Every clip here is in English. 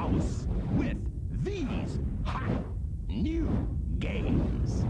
house with these hot new games.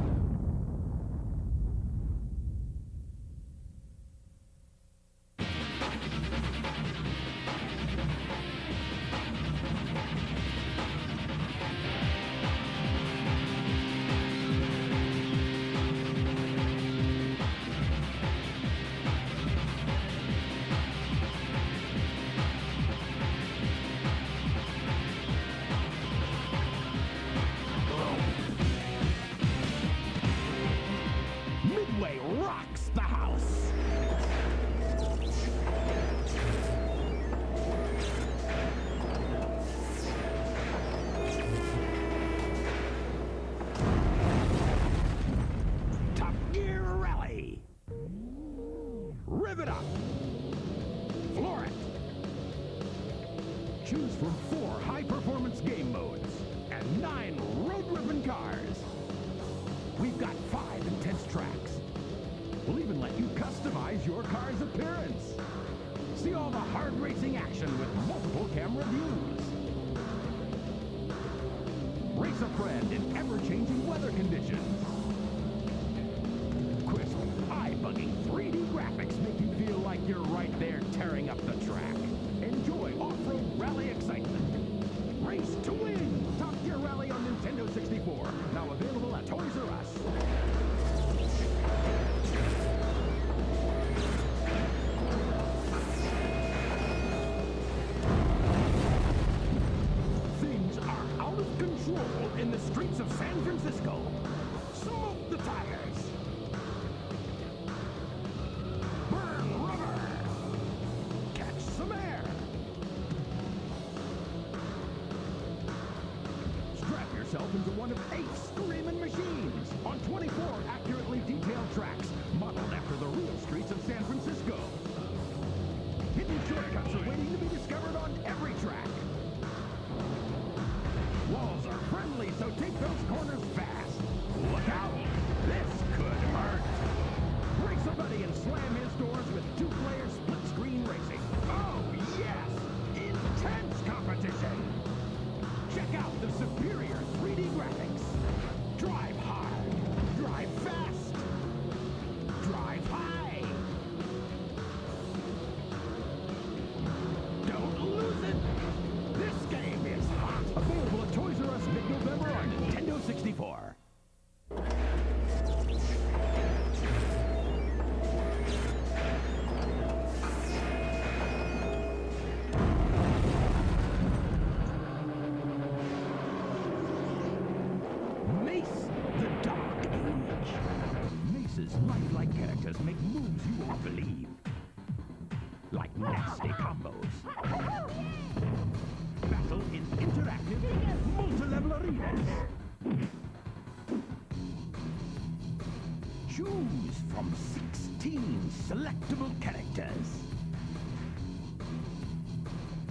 Midway rocks the house. Top Gear Rally. Rev it up. Floor it. Choose from 4 high-performance game modes and 9 road-ripping cars. We've got 5 intense tracks. We'll even let you customize your car's appearance. See all the hard racing action with multiple camera views. Race a friend in ever-changing weather conditions. Crisp, eye-bugging 3D graphics make you feel like you're right there tearing up the track. Enjoy off-road rally excitement. Race to win! Top Gear Rally on Nintendo 64. Now available at Toys R Us. Things are out of control in the streets of San Francisco. Smoke the tires. Burn rubber. Catch some air. Strap yourself into one of 8 screaming machines on 24 accurately detailed tracks modeled after the real streets of San Francisco. Hidden shortcuts are waiting to be discovered on every track. Walls are friendly, so take those corners fast. Look out! This could hurt. Race a buddy and slam his doors with 2-player split-screen racing. Oh, yes! Intense competition! Check out the superior 3D graphics. Drive hard. Drive fast. Drive high. Don't lose it. This game is hot. Available at Toys R Us mid-November on Nintendo 64. Mace, the Dark Age. Mace's lifelike characters make moves you won't believe. Like nasty combos. Battle in interactive, multi-level arenas. Choose from 16 selectable characters.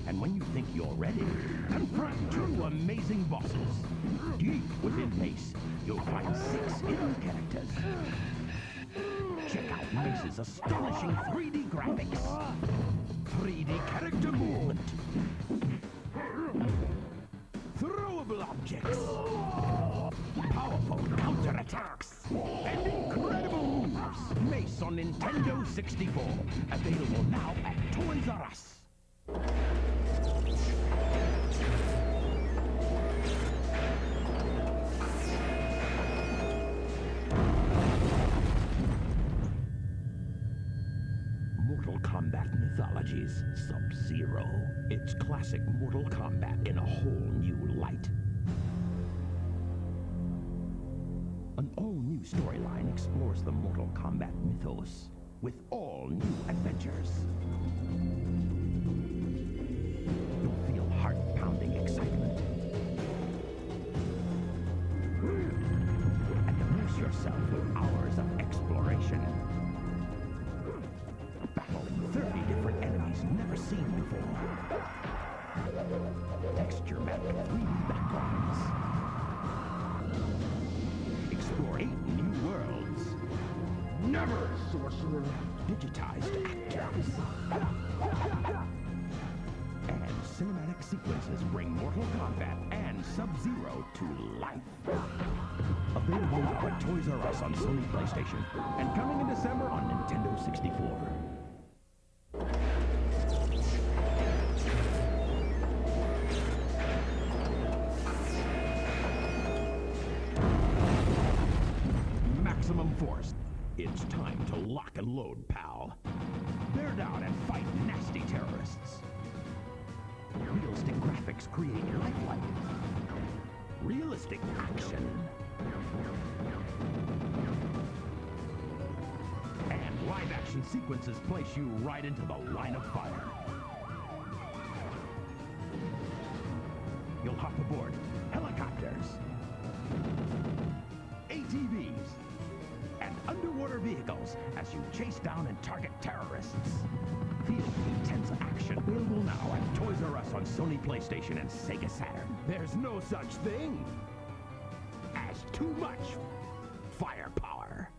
And when you think you're ready, confront 2 amazing bosses. Deep within Mace, you'll find 6 hidden characters. Check out Mace's astonishing 3D graphics. 3D character movement. Throwable objects. Powerful counterattacks. And incredible moves. Mace on Nintendo 64. Available now at Toys R Us. Mortal Kombat Mythologies Sub-Zero. It's classic Mortal Kombat in a whole new light. An all-new storyline explores the Mortal Kombat mythos with all new adventures. You'll feel heart-pounding excitement. And immerse yourself with hours of exploration. Battling 30 different enemies never seen before. Texture-mapped 3D backgrounds. Explore 8 new worlds. Never, sorcerer! Digitized actors. And cinematic sequences bring Mortal Kombat and Sub-Zero to life. Available now at Toys R Us on Sony PlayStation, and coming in December on Nintendo 64. Maximum force. It's time to lock and load, pal. Bear down and fight nasty terrorists. Realistic graphics create lifelike. Realistic action. And live-action sequences place you right into the line of fire. You'll hop aboard helicopters, ATVs, and underwater vehicles as you chase down and target terrorists. Feel intense action. Available now at Toys R Us on Sony PlayStation and Sega Saturn. There's no such thing as too much firepower.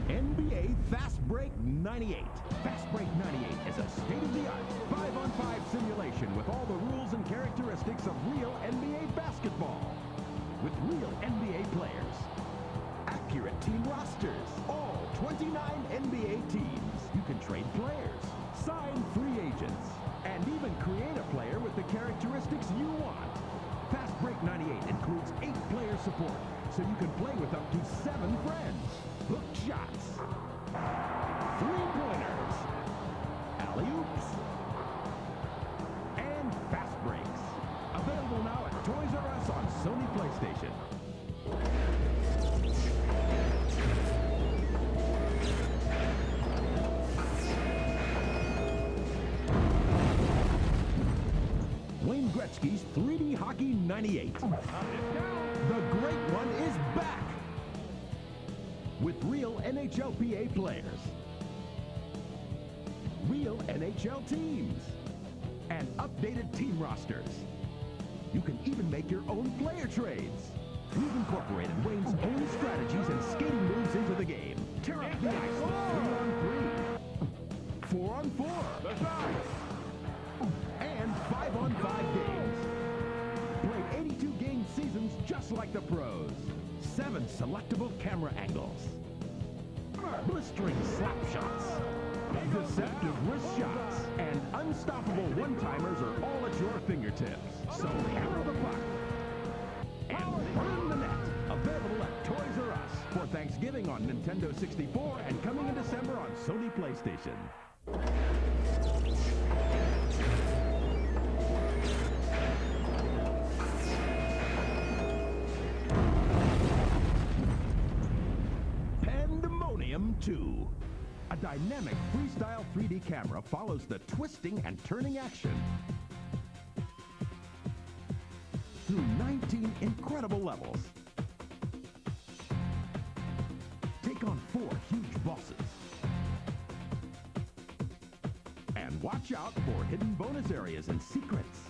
NBA Fastbreak 98. Fastbreak 98 is a state-of-the-art 5-on-5 simulation with all the rules and characteristics of real NBA basketball. With real NBA players, accurate team rosters, all 29 NBA teams. You can trade players, sign free agents, and even create a player with the characteristics you want. Fastbreak 98 includes 8-player support, so you can play with up to 7 friends. Hook shots, three-pointers, alley-oops, and fast breaks. Available now at Toys R Us on Sony PlayStation. Wayne Gretzky's 3D Hockey 98. The great one is back! With real NHLPA players, real NHL teams, and updated team rosters. You can even make your own player trades. We've incorporated Wayne's own strategies and skating moves into the game. Tear up the ice with 3-on-3, 4-on-4, and 5-on-5 games. Play 82-game seasons just like the pros. 7 selectable camera angles, blistering slap shots, deceptive wrist shots, and unstoppable one-timers are all at your fingertips. So hammer the puck and burn the net. Available at Toys R Us for Thanksgiving on Nintendo 64 and coming in December on Sony PlayStation. Pandemonium 2. A dynamic freestyle 3D camera follows the twisting and turning action through 19 incredible levels. Take on 4 huge bosses. And watch out for hidden bonus areas and secrets.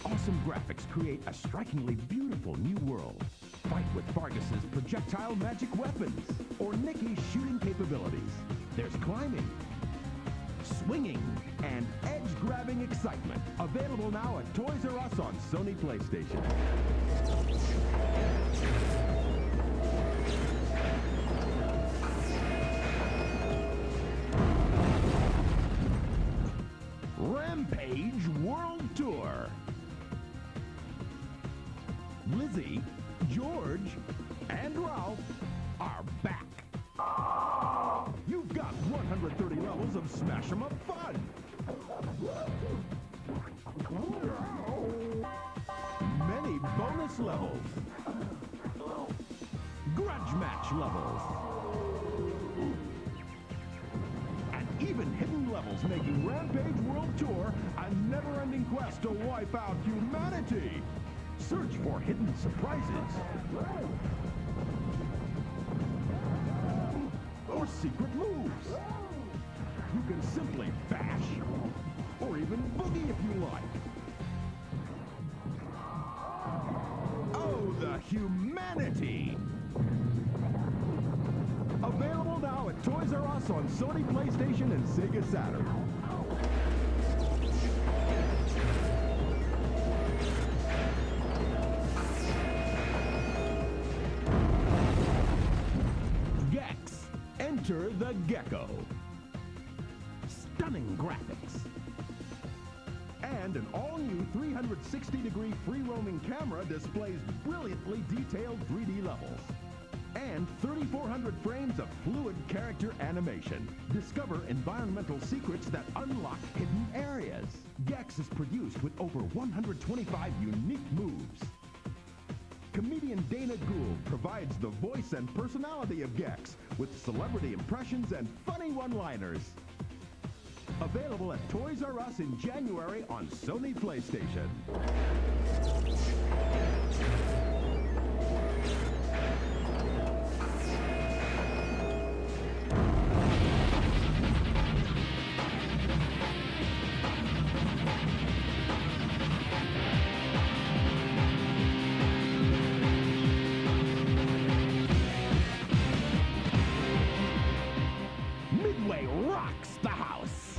Awesome graphics create a strikingly beautiful new world. Fight with Fargus's projectile magic weapons or Nicky's shooting capabilities. There's climbing, swinging, and edge-grabbing excitement. Available now at Toys R Us on Sony PlayStation. Rampage World Tour. Lizzie, George, and Ralph are back. You've got 130 levels of smash 'em up fun. Many bonus levels. Grudge match levels. And even hidden levels, making Rampage World Tour a never-ending quest to wipe out humanity. Search for hidden surprises or secret moves. You can simply bash or even boogie if you like. humanity. Available now at Toys R Us on Sony PlayStation and Sega Saturn. Gex, enter the Gecko. Stunning graphics. And an all-new 360-degree free-roaming camera displays brilliantly detailed 3D levels. And 3,400 frames of fluid character animation. Discover environmental secrets that unlock hidden areas. Gex is produced with over 125 unique moves. Comedian Dana Gould provides the voice and personality of Gex with celebrity impressions and funny one-liners. Available at Toys R Us in January on Sony PlayStation. Midway rocks the house.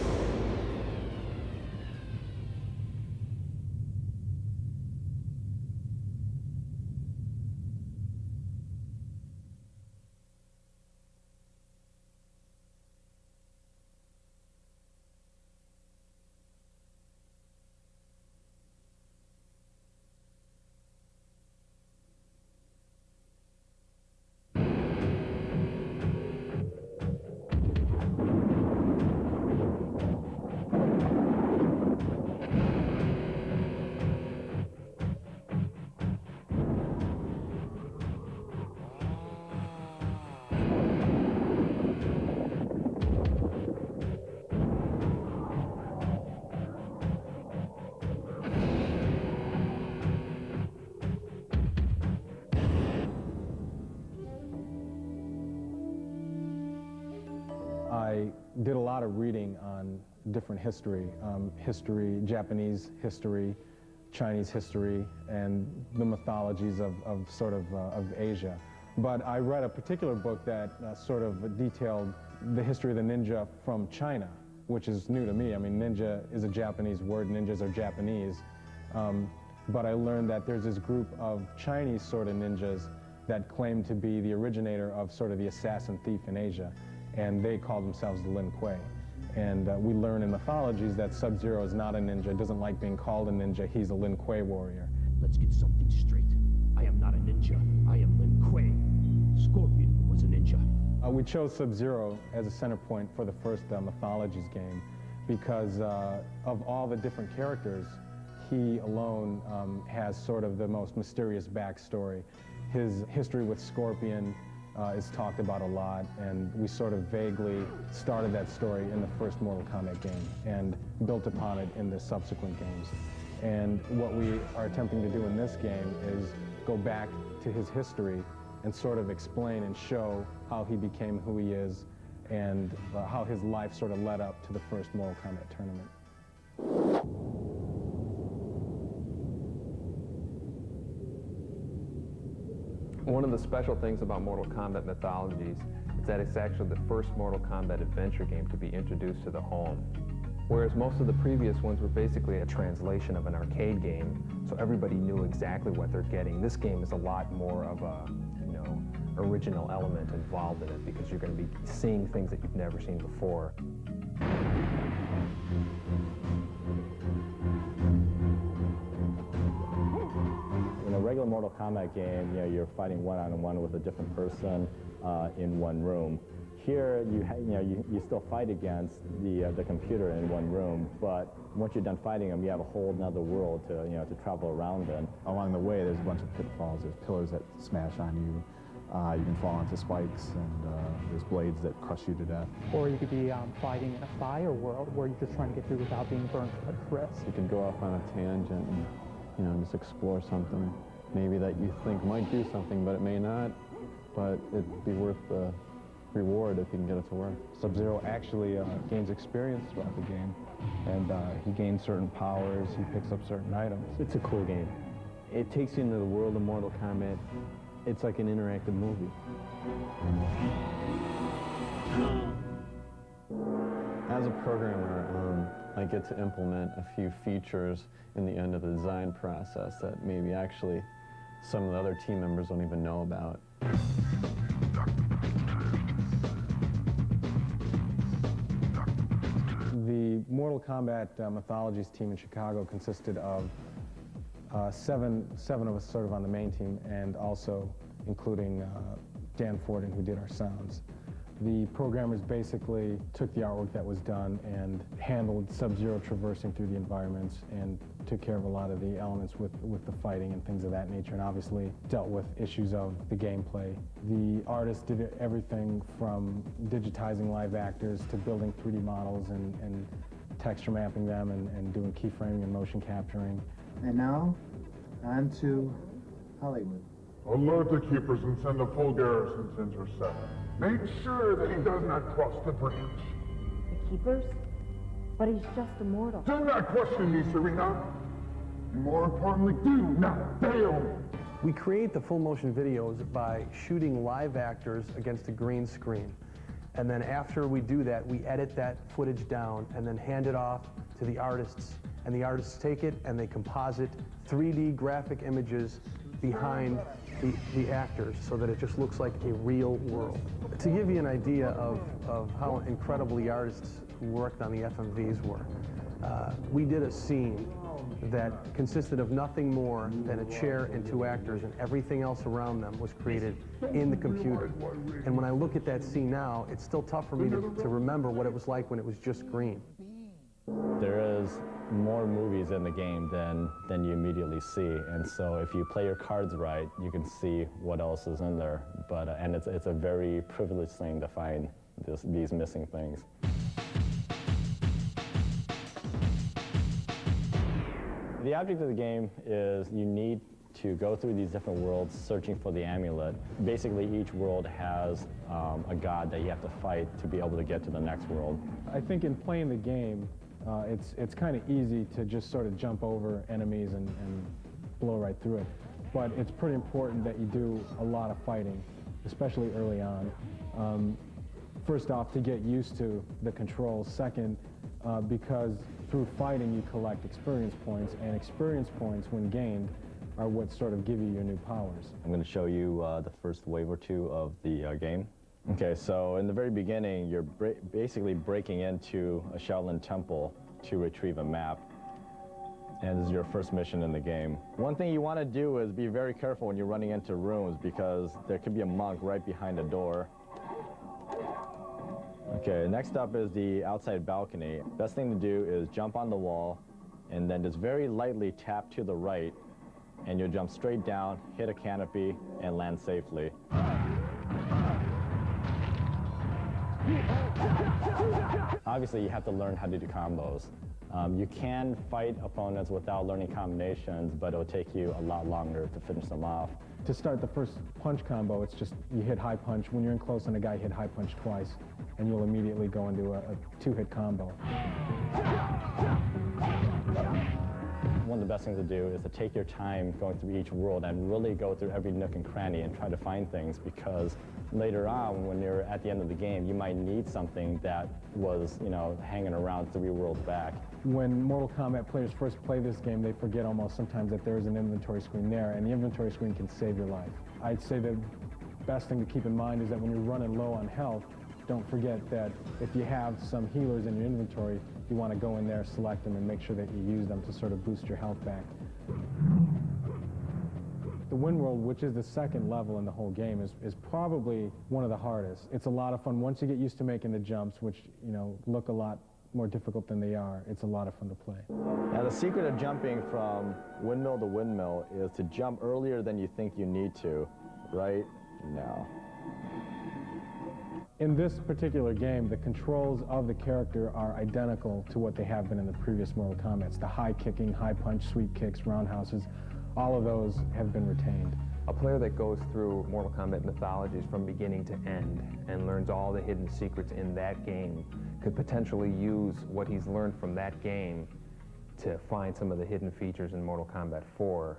I did a lot of reading on different history, Japanese history, Chinese history, and the mythologies of Asia. But I read a particular book that sort of detailed the history of the ninja from China, which is new to me. I mean, ninja is a Japanese word, ninjas are Japanese. But I learned that there's this group of Chinese sort of ninjas that claim to be the originator of sort of the assassin thief in Asia. And they call themselves the Lin Kuei. And we learn in mythologies that Sub-Zero is not a ninja, doesn't like being called a ninja, he's a Lin Kuei warrior. Let's get something straight. I am not a ninja, I am Lin Kuei. Scorpion was a ninja. We chose Sub-Zero as a center point for the first Mythologies game because of all the different characters, he alone has sort of the most mysterious backstory. His history with Scorpion is talked about a lot, and we sort of vaguely started that story in the first Mortal Kombat game and built upon it in the subsequent games. And what we are attempting to do in this game is go back to his history and sort of explain and show how he became who he is and how his life sort of led up to the first Mortal Kombat tournament. One of the special things about Mortal Kombat Mythologies is that it's actually the first Mortal Kombat adventure game to be introduced to the home. Whereas most of the previous ones were basically a translation of an arcade game, so everybody knew exactly what they're getting. This game is a lot more of a, original element involved in it because you're going to be seeing things that you've never seen before. In a regular Mortal Kombat game, you're fighting one-on-one with a different person in one room. Here, you still fight against the computer in one room, but once you're done fighting them, you have a whole other world to travel around in. Along the way, there's a bunch of pitfalls. There's pillars that smash on you. You can fall into spikes, and there's blades that crush you to death. Or you could be fighting in a fire world where you're just trying to get through without being burned to a crisp. You could go off on a tangent and just explore something maybe that you think might do something, but it may not, but it'd be worth the reward if you can get it to work. Sub-Zero actually gains experience throughout the game, and he gains certain powers, he picks up certain items. It's a cool game. It takes you into the world of Mortal Kombat. It's like an interactive movie. As a programmer, I get to implement a few features in the end of the design process that maybe actually some of the other team members don't even know about. The Mortal Kombat Mythologies team in Chicago consisted of seven of us sort of on the main team, and also including Dan Forden, who did our sounds. The programmers basically took the artwork that was done and handled Sub-Zero traversing through the environments and took care of a lot of the elements with the fighting and things of that nature, and obviously dealt with issues of the gameplay. The artists did everything from digitizing live actors to building 3D models and texture mapping them and doing keyframing and motion capturing. And now, on to Hollywood. Alert the keepers and send a full garrison to intercept. Make sure that he does not cross the breach. The keepers? But he's just immortal. Do not question me, Serena. And more importantly, do not fail me. We create the full motion videos by shooting live actors against a green screen. And then after we do that, we edit that footage down and then hand it off to the artists. And the artists take it and they composite 3D graphic images behind the actors so that it just looks like a real world. To give you an idea of how incredible the artists who worked on the FMVs were, we did a scene that consisted of nothing more than a chair and two actors, and everything else around them was created in the computer. And when I look at that scene now, it's still tough for me to remember what it was like when it was just green. There is more movies in the game than you immediately see, and so if you play your cards right, you can see what else is in there. But and it's a very privileged thing to find these missing things. The object of the game is you need to go through these different worlds searching for the amulet. Basically, each world has a god that you have to fight to be able to get to the next world. I think in playing the game, it's kind of easy to just sort of jump over enemies and blow right through it. But it's pretty important that you do a lot of fighting, especially early on. First off, to get used to the controls. Second, because through fighting you collect experience points, and experience points, when gained, are what sort of give you your new powers. I'm going to show you the first wave or two of the game. Okay, so in the very beginning, you're basically breaking into a Shaolin temple to retrieve a map. And this is your first mission in the game. One thing you want to do is be very careful when you're running into rooms, because there could be a monk right behind a door. Okay, next up is the outside balcony. Best thing to do is jump on the wall and then just very lightly tap to the right, and you'll jump straight down, hit a canopy, and land safely. Obviously, you have to learn how to do combos. You can fight opponents without learning combinations, but it'll take you a lot longer to finish them off. To start the first punch combo, it's just you hit high punch. When you're in close and a guy hit high punch twice, and you'll immediately go into a two-hit combo. One of the best things to do is to take your time going through each world and really go through every nook and cranny and try to find things, because later on, when you're at the end of the game, you might need something that was, hanging around 3 worlds back. When Mortal Kombat players first play this game, they forget almost sometimes that there is an inventory screen there, and the inventory screen can save your life. I'd say the best thing to keep in mind is that when you're running low on health, don't forget that if you have some healers in your inventory, you want to go in there, select them, and make sure that you use them to sort of boost your health back. The Wind World, which is the second level in the whole game, is probably one of the hardest. It's a lot of fun. Once you get used to making the jumps, which, look a lot more difficult than they are, it's a lot of fun to play. Now, the secret of jumping from windmill to windmill is to jump earlier than you think you need to, right now. In this particular game, the controls of the character are identical to what they have been in the previous Mortal Kombats. The high kicking, high punch, sweep kicks, roundhouses, all of those have been retained. A player that goes through Mortal Kombat Mythologies from beginning to end and learns all the hidden secrets in that game could potentially use what he's learned from that game to find some of the hidden features in Mortal Kombat 4.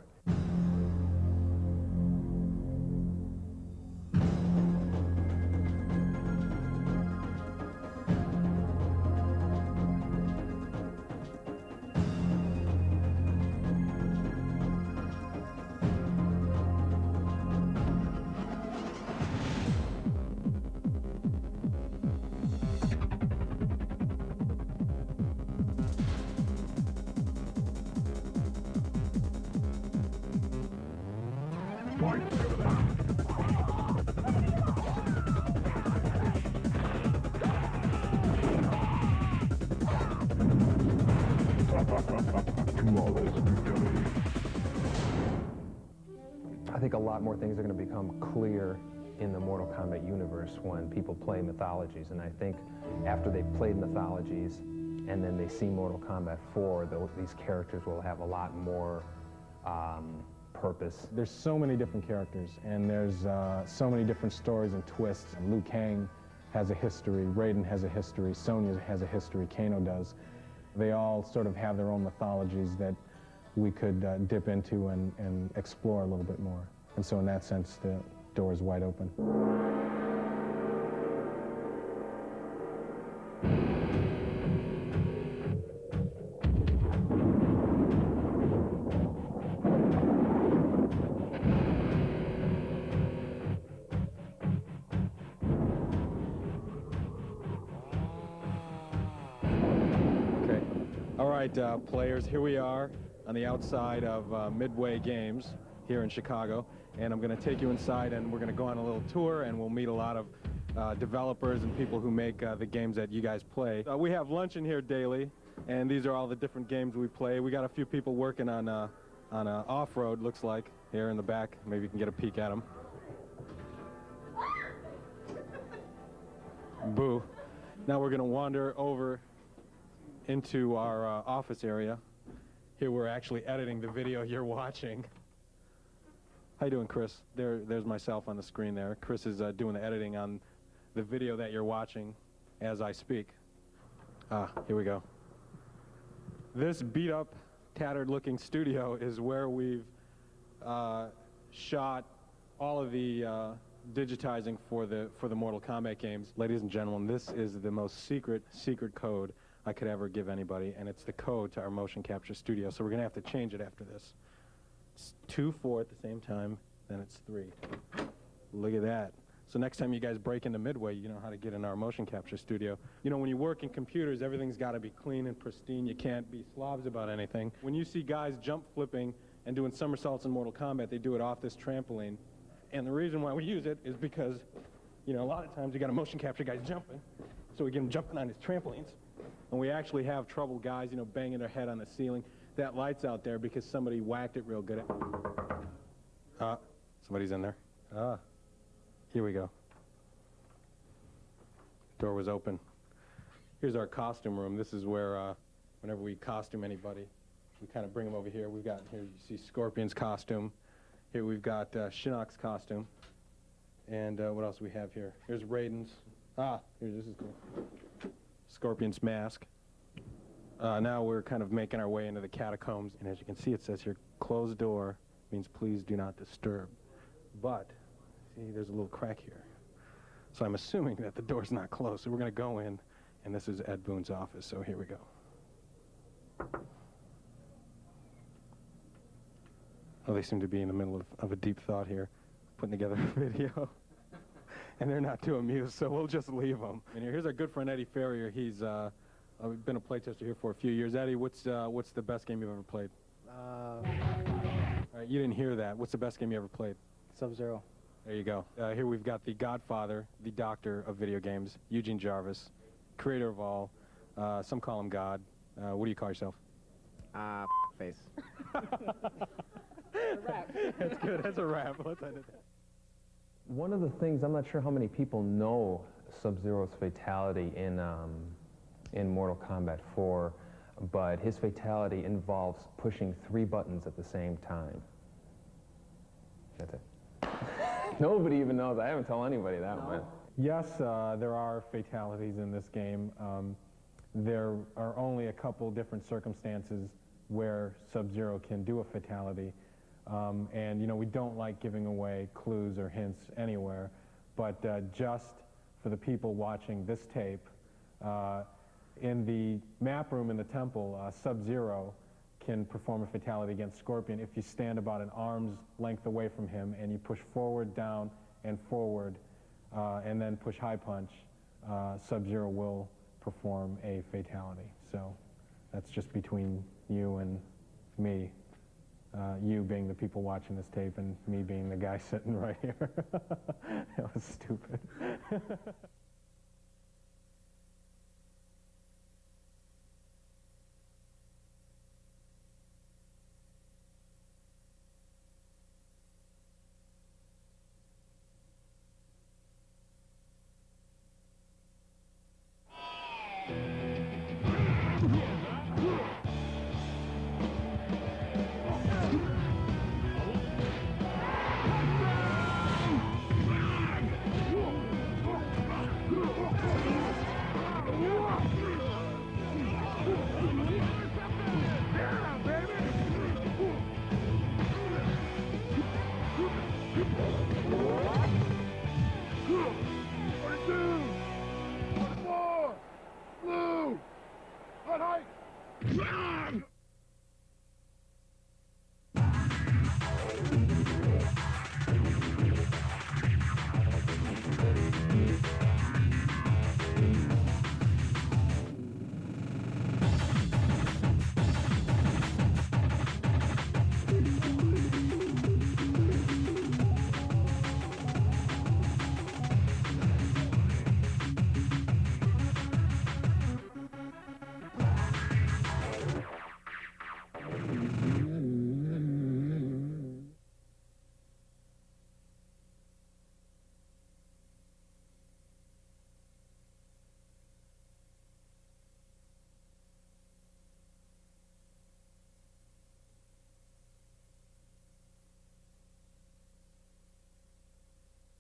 I think a lot more things are going to become clear in the Mortal Kombat universe when people play Mythologies, and I think after they've played Mythologies and then they see Mortal Kombat 4, these characters will have a lot more purpose. There's so many different characters, and there's so many different stories and twists. Liu Kang has a history, Raiden has a history, Sonya has a history, Kano does. They all sort of have their own mythologies that we could dip into and explore a little bit more. And so in that sense, the door is wide open. All right, players, here we are on the outside of Midway Games here in Chicago, and I'm going to take you inside and we're going to go on a little tour and we'll meet a lot of developers and people who make the games that you guys play. We have lunch in here daily, and these are all the different games we play. We got a few people working on off-road, looks like, here in the back. Maybe you can get a peek at them. Boo. Now we're going to wander over into our office area. Here we're actually editing the video you're watching. How you doing, Chris? There's myself on the screen there. Chris is doing the editing on the video that you're watching as I speak. Here we go. This beat up, tattered looking studio is where we've shot all of the digitizing for the Mortal Kombat games. Ladies and gentlemen, this is the most secret code I could ever give anybody, and it's the code to our motion capture studio, so we're going to have to change it after this. It's 2, 4 at the same time, then it's 3. Look at that. So next time you guys break into Midway, you know how to get in our motion capture studio. You know, when you work in computers, everything's got to be clean and pristine. You can't be slobs about anything. When you see guys jump flipping and doing somersaults in Mortal Kombat, they do it off this trampoline. And the reason why we use it is because, you know, a lot of times you got a motion capture guys jumping, so we get them jumping on his trampolines. And we actually have trouble guys, you know, banging their head on the ceiling. That light's out there because somebody whacked it real good. Somebody's in there. Here we go. Door was open. Here's our costume room. This is where, whenever we costume anybody, we kind of bring them over here. We've got, here you see Scorpion's costume. Here we've got Shinnok's costume. And what else do we have here? Here's Raiden's. Here, this is cool. Scorpion's mask. Now we're kind of making our way into the catacombs, and as you can see, it says here, closed door means please do not disturb. But, see, there's a little crack here. So I'm assuming that the door's not closed, so we're going to go in, and this is Ed Boon's office, so here we go. Oh, they seem to be in the middle of a deep thought here, putting together a video. And they're not too amused, so we'll just leave them. And here's our good friend Eddie Ferrier. He's been a playtester here for a few years. Eddie, what's the best game you've ever played? All right, you didn't hear that. What's the best game you ever played? Sub-Zero. There you go. Here we've got the godfather, the doctor of video games, Eugene Jarvis, creator of all. Some call him God. What do you call yourself? Face. That's good. That's a rap. Let's end it there. One of the things, I'm not sure how many people know Sub-Zero's fatality in Mortal Kombat 4, but his fatality involves pushing 3 buttons at the same time. That's it. Nobody even knows. I haven't told anybody that one. Yes, there are fatalities in this game. There are only a couple different circumstances where Sub-Zero can do a fatality. And, we don't like giving away clues or hints anywhere, but just for the people watching this tape, in the map room in the temple, Sub-Zero can perform a fatality against Scorpion if you stand about an arm's length away from him and you push forward, down, and forward, and then push high punch. Sub-Zero will perform a fatality. So that's just between you and me. You being the people watching this tape and me being the guy sitting right here. That was stupid.